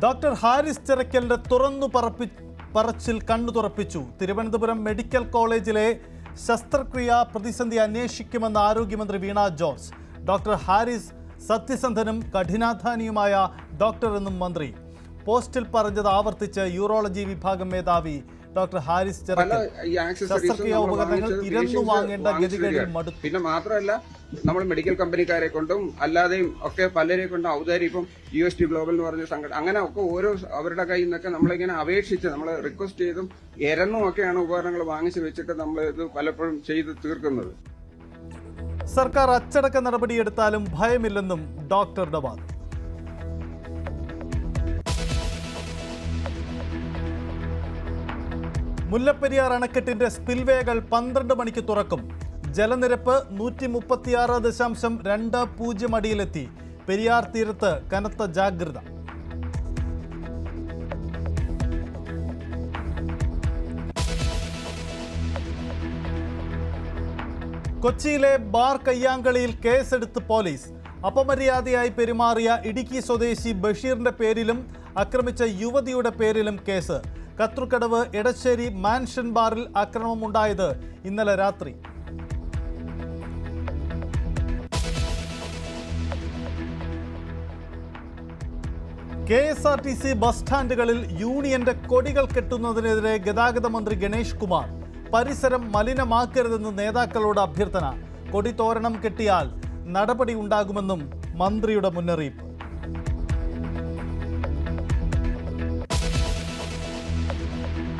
Doctor Haris ചിറക്കലിന്റെ പറച്ചിൽ കണ്ണു തുറപ്പിച്ചു. Thiruvananthapuram medical കോളേജിലെ ശസ്ത്രക്രിയാ പ്രതിസന്ധി അന്വേഷിക്കുമെന്ന് ആരോഗ്യമന്ത്രി വീണ ജോർജ്. ഡോക്ടർ ഹാരിസ് സത്യസന്ധനും കഠിനാധ്വാനിയുമായ ഡോക്ടർ എന്നും മന്ത്രി. പോസ്റ്റിൽ പറഞ്ഞത് ആവർത്തിച്ച് യൂറോളജി വിഭാഗം മേധാവി ഡോക്ടർ ഹാരിസ് ചിറക്കൽ ശസ്ത്രക്രിയാ ഉപകരണങ്ങൾ ഇരന്നു വാങ്ങേണ്ട ഗതികളിൽ മടുത്തു. പിന്നെ മാത്രമല്ല, നമ്മൾ മെഡിക്കൽ കമ്പനിക്കാരെ കൊണ്ടും അല്ലാതെയും ഒക്കെ പലരെ കൊണ്ടും ഔദാര്യം, ഇപ്പം UST ഗ്ലോബൽ എന്ന് പറഞ്ഞ സംഘടന, അങ്ങനെ ഒക്കെ ഓരോ അവരുടെ കയ്യിൽ നിന്നൊക്കെ നമ്മളിങ്ങനെ അപേക്ഷിച്ച് നമ്മൾ റിക്വസ്റ്റ് ചെയ്തും ഇരന്നും ഒക്കെയാണ് ഉപകരണങ്ങൾ വാങ്ങിച്ചു വെച്ചിട്ട് നമ്മൾ ഇത് പലപ്പോഴും ചെയ്ത് തീർക്കുന്നത്. സർക്കാർ അച്ചടക്ക നടപടിയെടുത്താലും ഭയമില്ലെന്നും ഡോക്ടറുടെ വാദം. മുല്ലപ്പെരിയാർ അണക്കെട്ടിന്റെ സ്പിൽവേകൾ 12 മണിക്ക് തുറക്കും. ജലനിരപ്പ് 136.20 അടിയിലെത്തി. പെരിയാർ തീരത്ത് കനത്ത ജാഗ്രത. കൊച്ചിയിലെ ബാർ കയ്യാങ്കളിയിൽ കേസെടുത്ത് പോലീസ്. അപമര്യാദയായി പെരുമാറിയ ഇടുക്കി സ്വദേശി ബഷീറിന്റെ പേരിലും ആക്രമിച്ച യുവതിയുടെ പേരിലും കേസ്. കത്രുക്കടവ് എടശ്ശേരി മാൻഷൻ ബാറിൽ ആക്രമണമുണ്ടായത് ഇന്നലെ രാത്രി. KSRTC ബസ് സ്റ്റാൻഡുകളിൽ യൂണിയന്റെ കൊടികൾ കെട്ടുന്നതിനെതിരെ ഗതാഗത മന്ത്രി ഗണേഷ് കുമാർ. പരിസരം മലിനമാക്കരുതെന്ന് നേതാക്കളോട് അഭ്യർത്ഥന. കൊടി തോരണം കെട്ടിയാൽ നടപടി ഉണ്ടാകുമെന്നും മന്ത്രിയുടെ മുന്നറിയിപ്പ്.